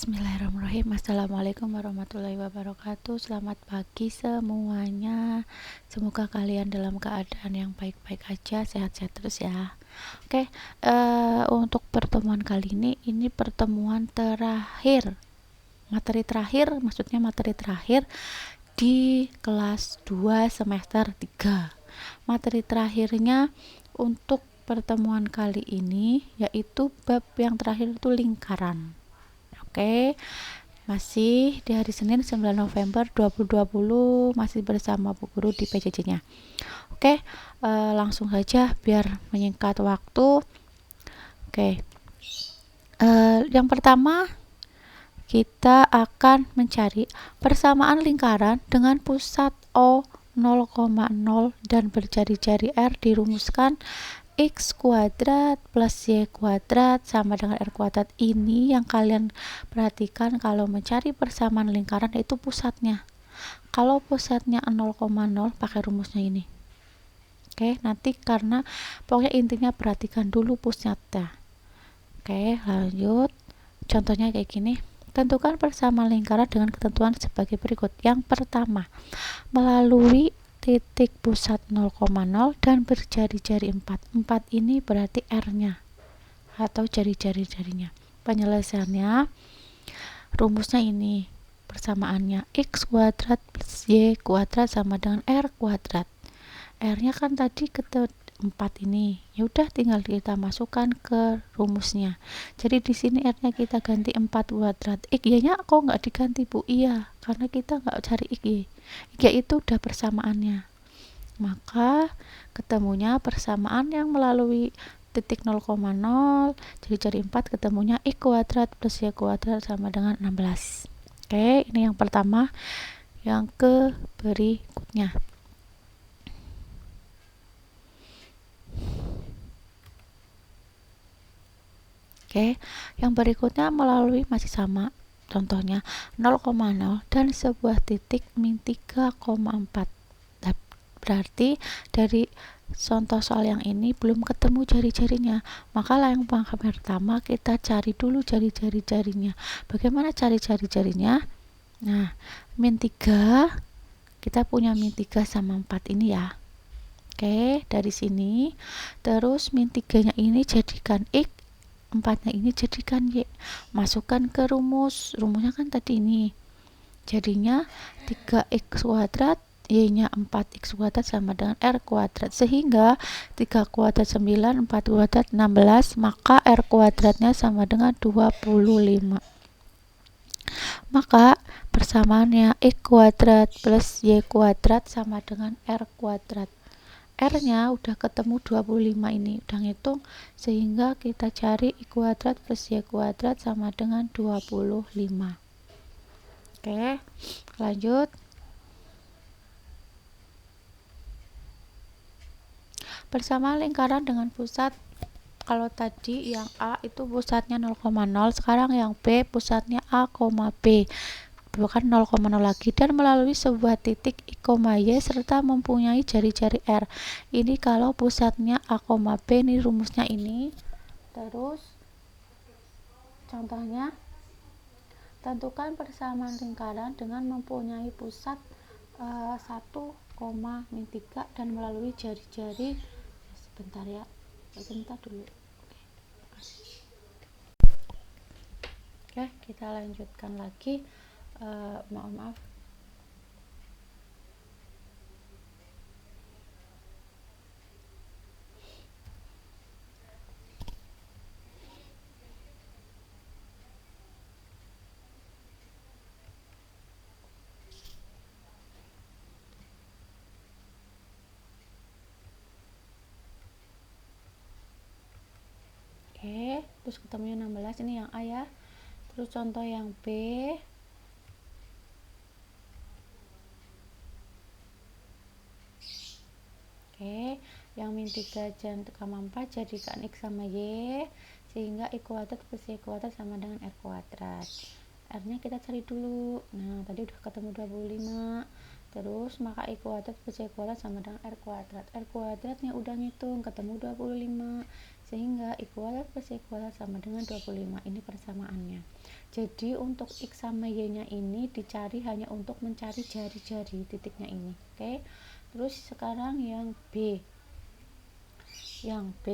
Bismillahirrahmanirrahim. Assalamualaikum warahmatullahi wabarakatuh. Selamat pagi semuanya. Semoga kalian dalam keadaan yang baik-baik aja, sehat-sehat terus ya. Oke, untuk pertemuan kali ini pertemuan terakhir, materi terakhir, maksudnya materi terakhir di kelas 2 semester 3. Materi terakhirnya untuk pertemuan kali ini yaitu bab yang terakhir itu lingkaran. Oke, masih di hari Senin 9 November 2020, masih bersama Bu Guru di PJJ-nya. Oke, langsung saja biar menyingkat waktu. Oke, yang pertama kita akan mencari persamaan lingkaran dengan pusat O 0,0 dan berjari-jari R dirumuskan X kuadrat plus Y kuadrat sama dengan R kuadrat. Ini yang kalian perhatikan kalau mencari persamaan lingkaran itu pusatnya. Kalau pusatnya 0,0 pakai rumusnya ini. Oke, nanti karena pokoknya intinya perhatikan dulu pusatnya. Oke, lanjut. Contohnya kayak gini. Tentukan persamaan lingkaran dengan ketentuan sebagai berikut. Yang pertama, melalui titik pusat 0,0 dan berjari-jari 4. 4 ini berarti R-nya atau jari-jari-jarinya. Penyelesaiannya rumusnya ini, persamaannya X kuadrat plus Y kuadrat sama dengan R kuadrat. R-nya kan tadi 4 ini. Ya udah tinggal kita masukkan ke rumusnya. Jadi di sini R-nya kita ganti 4 kuadrat. Y-nya kok nggak diganti, Bu? Iya, karena kita nggak cari Y. Y itu udah persamaannya. Maka ketemunya persamaan yang melalui titik 0,0 jari-jari 4 ketemunya X kuadrat plus Y kuadrat sama dengan 16. Oke, ini yang pertama. Yang ke berikutnya. Oke, yang berikutnya melalui masih sama. Contohnya 0,0 dan sebuah titik min 3,4. Berarti dari contoh soal yang ini belum ketemu jari-jarinya. Maka yang pertama kita cari dulu jari-jari-jarinya. Bagaimana cari jari-jarinya? Nah, min 3 kita punya min 3 sama 4 ini ya. Oke, dari sini terus min 3 nya ini jadikan X, 4 nya ini jadikan Y. Masukkan ke rumusnya kan tadi ini. Jadinya 3X kuadrat Y-nya 4X kuadrat sama dengan R kuadrat. Sehingga 3 kuadrat 9, 4 kuadrat 16, maka R kuadratnya sama dengan 25. Maka persamaannya X kuadrat plus Y kuadrat sama dengan R kuadrat. R-nya udah ketemu 25 ini, udah ngitung, sehingga kita cari I kuadrat plus Y kuadrat sama dengan 25. Oke, lanjut. Persamaan lingkaran dengan pusat, kalau tadi yang A itu pusatnya 0,0, sekarang yang B pusatnya A, B. Bukan 0,0 lagi dan melalui sebuah titik I, Y serta mempunyai jari-jari R. Ini kalau pusatnya A, B, ini rumusnya ini. Terus contohnya tentukan persamaan lingkaran dengan mempunyai pusat 1, min 3 dan melalui jari-jari. Sebentar ya, sebentar dulu. Oke, kita lanjutkan lagi. Maaf. Oke, terus ketemunya 16, ini yang A ya. Terus contoh yang B. Oke, yang min 3 dan 4 jadikan X sama Y, sehingga I kuadrat plus Y kuadrat sama dengan R kuadrat. R-nya kita cari dulu. Nah, tadi udah ketemu 25. Terus maka I kuadrat plus Y kuadrat sama dengan R kuadrat. R kuadratnya udah ngitung, ketemu 25. sehingga X kuadrat plus Y kuadrat sama dengan 25. Ini persamaannya. Jadi untuk X sama Y nya ini dicari hanya untuk mencari jari-jari titiknya ini. Oke. Terus sekarang yang B. Yang B,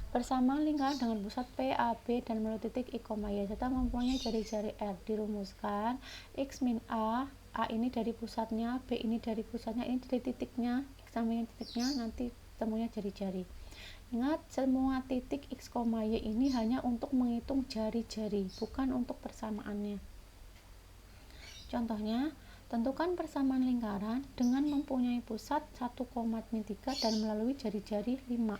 persamaan lingkaran dengan pusat P, A, B dan melalui titik I, Y serta mempunyai jari-jari R. Dirumuskan X min A ini dari pusatnya, B ini dari pusatnya, ini dari titiknya, X sama Y titiknya, nanti temunya jari-jari. Ingat, semua titik X, Y ini hanya untuk menghitung jari-jari, bukan untuk persamaannya. Contohnya, tentukan persamaan lingkaran dengan mempunyai pusat 1,3 dan melalui jari-jari 5.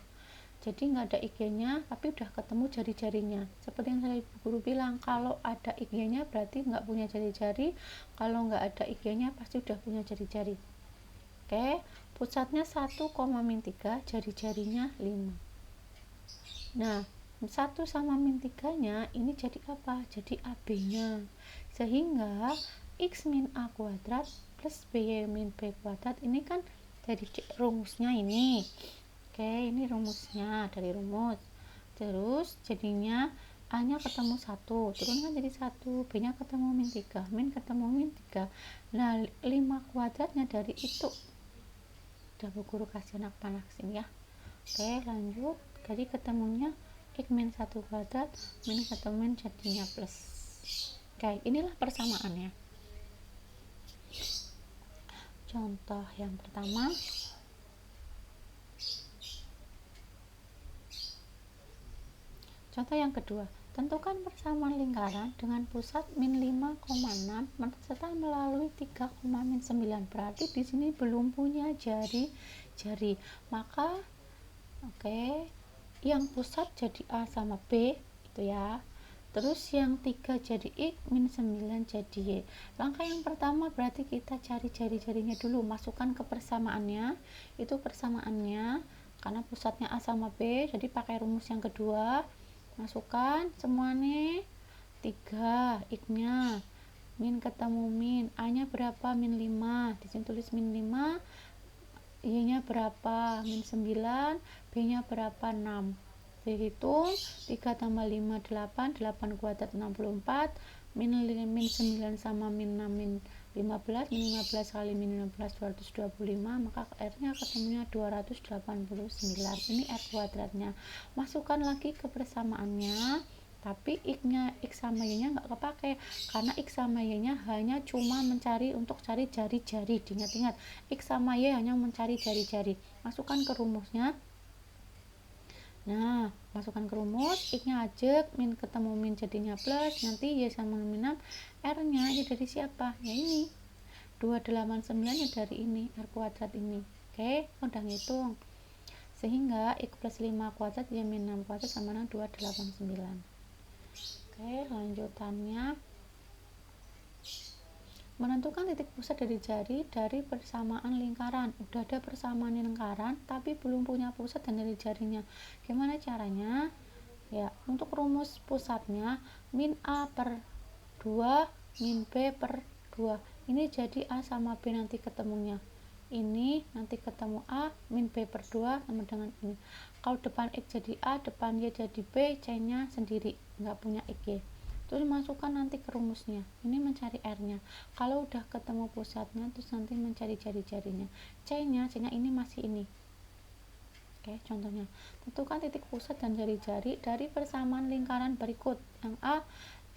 Jadi nggak ada IG-nya, tapi udah ketemu jari-jarinya. Seperti yang saya guru bilang, kalau ada IG-nya berarti nggak punya jari-jari, kalau nggak ada IG-nya pasti udah punya jari-jari. Oke, pusatnya 1,3, jari-jarinya 5. Nah, 1 sama min 3-nya ini jadi apa? Jadi AB-nya. Sehingga X min A kuadrat plus BY min B kuadrat ini kan jadi rumusnya ini. Oke, ini rumusnya dari rumus. Terus jadinya A-nya ketemu 1, turunkan jadi 1, B-nya ketemu min 3, min ketemu min 3. Nah, 5 kuadratnya dari itu. Udah Bu Guru kasih anak panah sini ya. Oke, lanjut. Tadi ketemunya X min 1 kuadrat, min ketemu min jadinya plus. Oke, inilah persamaannya. Contoh yang pertama, contoh yang kedua, tentukan persamaan lingkaran dengan pusat min 5,6 serta melalui 3, min 9. Berarti di sini belum punya jari-jari. Maka yang pusat jadi A sama B itu ya. Terus yang 3 jadi X, min 9 jadi Y. Langkah yang pertama berarti kita cari jari-jarinya dulu, masukkan ke persamaannya. Itu persamaannya karena pusatnya A sama B, jadi pakai rumus yang kedua. Masukkan semua nih. 3 X-nya. Min ketemu min. A-nya berapa? Min 5. Di sini tulis min 5. Y-nya berapa? Min 9. B-nya berapa? 6. Dihitung 3 tambah 5 8, 8 kuadrat 64, min 9 sama min 6 min 15, min 15 kali min 15 225, maka R-nya ketemunya 289. Ini R kuadratnya. Masukkan lagi ke persamaannya, tapi X sama Y-nya nggak kepake karena X sama Y-nya hanya cuma mencari untuk cari jari-jari. Diingat-ingat, X sama Y hanya mencari jari-jari. Masukkan ke rumusnya. Nah, masukkan ke rumus, X-nya ajak, min ketemu min jadinya plus, nanti Y sama min 6, R-nya ini dari siapa? Ya ini. 289 ya dari ini, R kuadrat ini. Oke, udah ngitung. Sehingga X plus 5 kuadrat Y min 6 kuadrat sama dengan 289. Oke, lanjutannya menentukan titik pusat dari jari dari persamaan lingkaran. Udah ada persamaan lingkaran tapi belum punya pusat dan dari jarinya. Gimana caranya? Ya, untuk rumus pusatnya min A per 2 min B per 2. Ini jadi A sama B nanti ketemunya. Ini nanti ketemu A min B per 2 sama dengan ini. Kalau depan X jadi A, depan Y jadi B, C-nya sendiri, nggak punya X. Terus masukkan nanti ke rumusnya. Ini mencari R-nya. Kalau udah ketemu pusatnya, terus nanti mencari jari-jarinya. C-nya ini masih ini. Oke, contohnya. Tentukan titik pusat dan jari-jari dari persamaan lingkaran berikut. Yang A,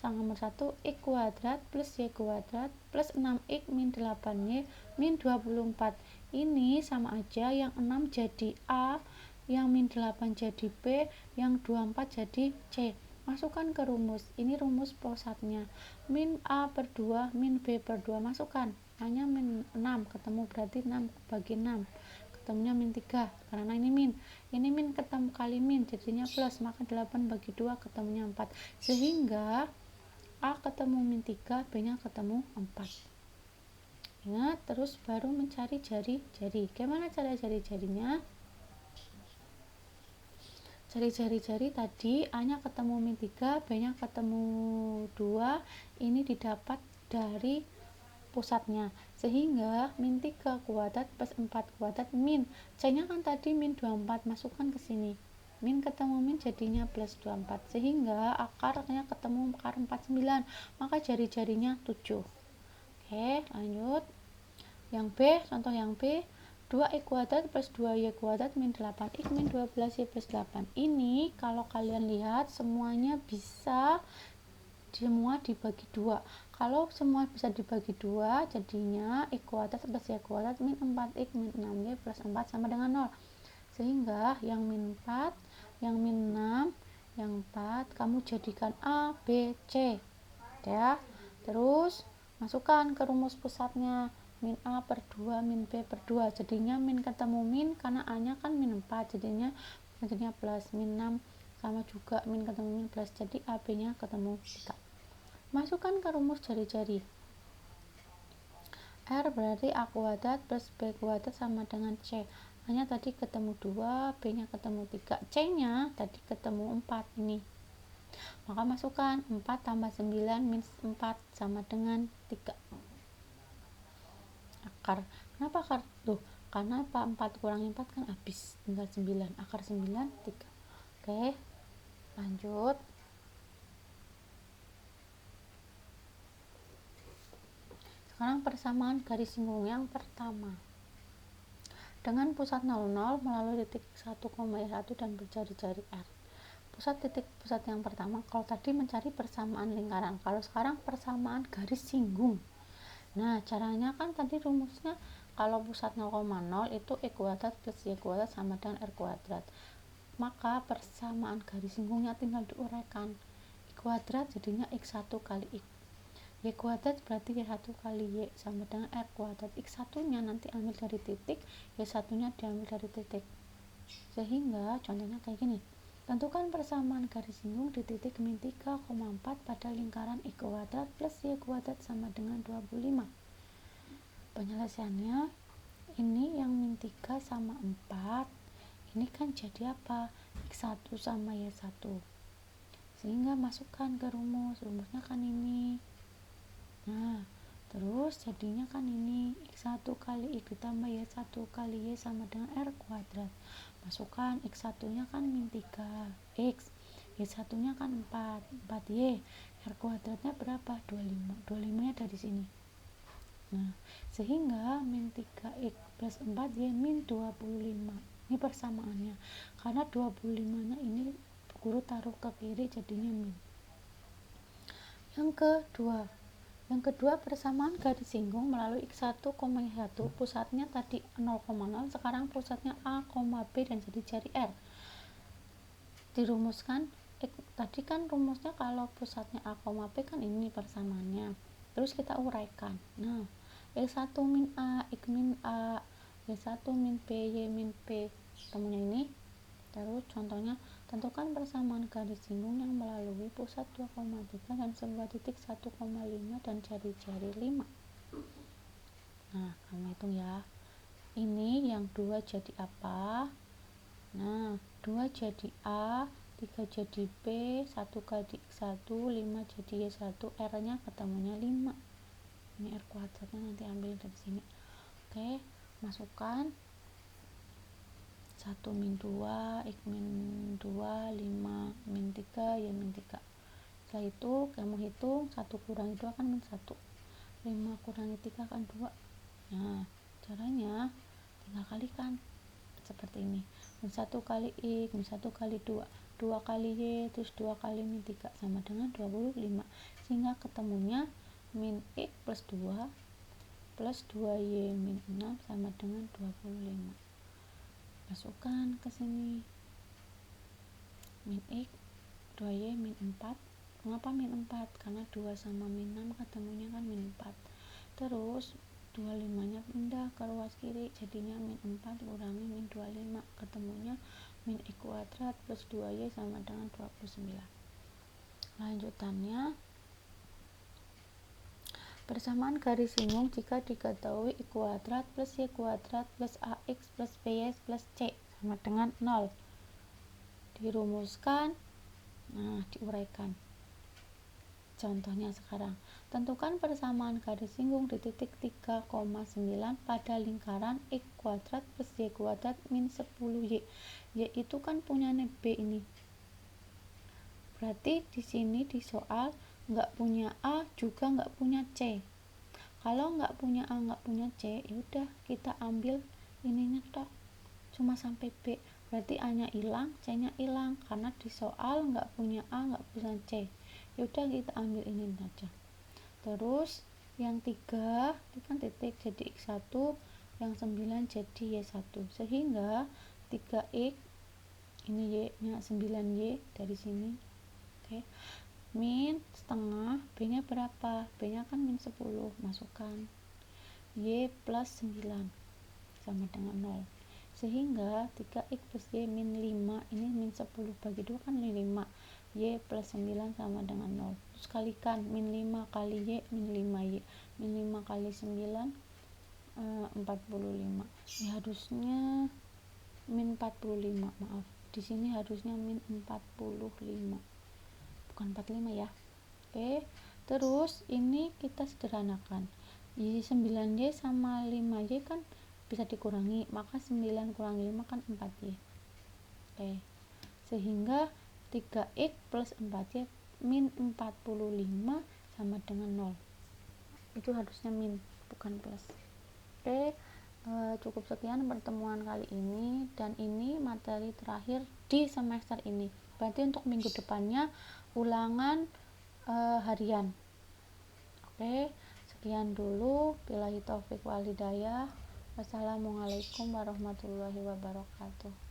yang nomor 1, X kuadrat plus Y kuadrat plus 6X min 8Y min 24. Ini sama aja, yang 6 jadi A, yang min 8 jadi B, yang 24 jadi C. Masukkan ke rumus. Ini rumus pusatnya. Min A per 2, min B per 2. Masukkan. Hanya min 6. Ketemu berarti 6 bagi 6. Ketemunya min 3. Karena ini min. Ini min ketemu kali min. Jadinya plus. Maka 8 bagi 2 ketemunya 4. Sehingga A ketemu min 3, B-nya ketemu 4. Ingat, terus baru mencari jari-jari. Gimana cara jari-jarinya? Cari jari-jari tadi, A-nya ketemu min 3, B-nya ketemu 2, ini didapat dari pusatnya. Sehingga min 3 kuadrat plus 4 kuadrat min. C-nya kan tadi min 24, masukkan ke sini. min ketemu min jadinya plus 24, sehingga akarnya ketemu akar 49, maka jari-jarinya 7. Oke, lanjut. Yang B, contoh yang B, 2x kuadrat plus 2y kuadrat min 8x min 12y plus 8. Ini kalau kalian lihat semuanya bisa semua dibagi 2. Kalau semua bisa dibagi 2, jadinya x kuadrat plus y kuadrat min 4x min 6y plus 4 sama dengan 0. Sehingga yang min 4, yang min 6, yang 4 kamu jadikan A, B, C. Ya. Terus masukkan ke rumus pusatnya. Min A per 2 min B per 2, jadinya min ketemu min karena A nya kan min 4, jadinya plus. Min 6 sama juga min ketemu min plus, jadi AB nya ketemu 3. Masukkan ke rumus jari-jari. R berarti A kuadrat plus B kuadrat sama dengan C. A nya tadi ketemu 2, B nya ketemu 3, C nya tadi ketemu 4 ini. Maka masukkan 4 tambah 9 minus 4 sama dengan 3. Akar. Kenapa akar? Tuh, karena 4 kurangi 4 kan habis, tinggal 9. Akar 9, 3. Oke, lanjut. Sekarang persamaan garis singgung yang pertama. Dengan pusat 00 melalui titik 1,1 dan berjari-jari R. Pusat yang pertama, kalau tadi mencari persamaan lingkaran, kalau sekarang persamaan garis singgung. Nah, caranya kan tadi rumusnya kalau pusat 0,0 itu x kuadrat plus y kuadrat sama dengan r kuadrat. Maka persamaan garis singgungnya tinggal diuraikan. X kuadrat jadinya x1 kali x. Y kuadrat berarti y1 kali y sama dengan r kuadrat. X1 nya nanti ambil dari titik, y1 nya diambil dari titik. Sehingga contohnya kayak gini. Tentukan persamaan garis singgung di titik min 3,4 pada lingkaran x kuadrat plus y kuadrat sama dengan 25. Penyelesaiannya, ini yang min 3 sama 4, ini kan jadi apa? X1 sama Y1. Sehingga masukkan ke rumusnya kan ini. Nah, terus jadinya kan ini X1 kali X ditambah Y1 kali Y sama dengan R kuadrat. Masukkan X1 nya kan min 3X, Y1 nya kan 4Y, R kuadratnya berapa? 25. 25 nya dari sini. Nah, sehingga min 3X plus 4Y min 25. Ini persamaannya. Karena 25 nya ini guru taruh ke kiri jadinya min. Yang kedua persamaan garis singgung melalui X1, Y1. Pusatnya tadi 0,0, sekarang pusatnya A, B dan jadi jari R. Dirumuskan, tadi kan rumusnya kalau pusatnya A, B kan ini persamaannya. Terus kita uraikan. Nah, X1 min A, X min A, Y1 min B, Y min B. Ketemunya ini. Terus contohnya, tentukan persamaan garis singgung yang melalui pusat 2,3 dan sebuah titik 1,5 dan jari-jari 5. Nah, kamu hitung ya. Ini yang 2 jadi apa? Nah, 2 jadi A, 3 jadi B, 1 kali X1, 5 jadi Y1, R-nya ketemunya 5. Ini R kuadratnya nanti ambil dari sini. Oke, masukkan 1 min 2, X min 2, 5 min 3, Y min 3. Setelah itu kamu hitung 1 kurangi 2 kan min 1, 5 kurangi 3 kan 2. Nah, caranya tinggal kalikan seperti ini. Min 1 kali X, min 1 kali 2, 2 kali Y, terus 2 kali min 3 sama dengan 25. Sehingga ketemunya min X plus 2 plus 2Y min 6 sama dengan 25. Masukkan ke sini min X, 2Y min 4. Mengapa min 4? Karena 2 sama min 6 ketemunya kan min 4. Terus 25 nya pindah ke ruas kiri, jadinya min 4 kurangi min 25, ketemunya min X kuadrat plus 2Y sama dengan 29. Lanjutannya, persamaan garis singgung jika diketahui X kuadrat plus Y kuadrat plus AX plus BY plus C sama dengan 0. Dirumuskan, nah diuraikan. Contohnya sekarang, tentukan persamaan garis singgung di titik 3,9 pada lingkaran x kuadrat plus y kuadrat min 10y. Y itu kan punya B ini. Berarti di sini di soal nggak punya A juga nggak punya C. Kalau nggak punya A nggak punya C, yaudah kita ambil ininya tok, cuma sampai B. Berarti A nya hilang, C nya hilang, karena di soal nggak punya A nggak punya C. Yaudah kita ambil ini saja. Terus yang 3 itu kan titik jadi x1, yang 9 jadi y1, sehingga 3x ini y nya 9y dari sini. Oke, min setengah, b nya berapa, b nya kan min 10, masukkan y plus 9 sama dengan 0, sehingga 3x plus y min 5, ini min 10 bagi 2 kan 5, y plus 9 sama dengan 0. Terus kalikan, min 5 kali y min 5y, min 5 kali 9 45. Ya harusnya min 45, maaf, di sini harusnya min 45, bukan 45 ya. Oke, terus ini kita sederhanakan, jadi 9y sama 5y kan bisa dikurangi, maka 9 kurangi 5 kan 4y. Oke, sehingga 3x plus 4y min 45 sama dengan 0. Itu harusnya min, bukan plus. Oke, cukup sekian pertemuan kali ini, dan ini materi terakhir di semester ini. Berarti untuk minggu depannya ulangan harian. Oke, sekian dulu. Billahi taufik wal hidayah. Wassalamualaikum warahmatullahi wabarakatuh.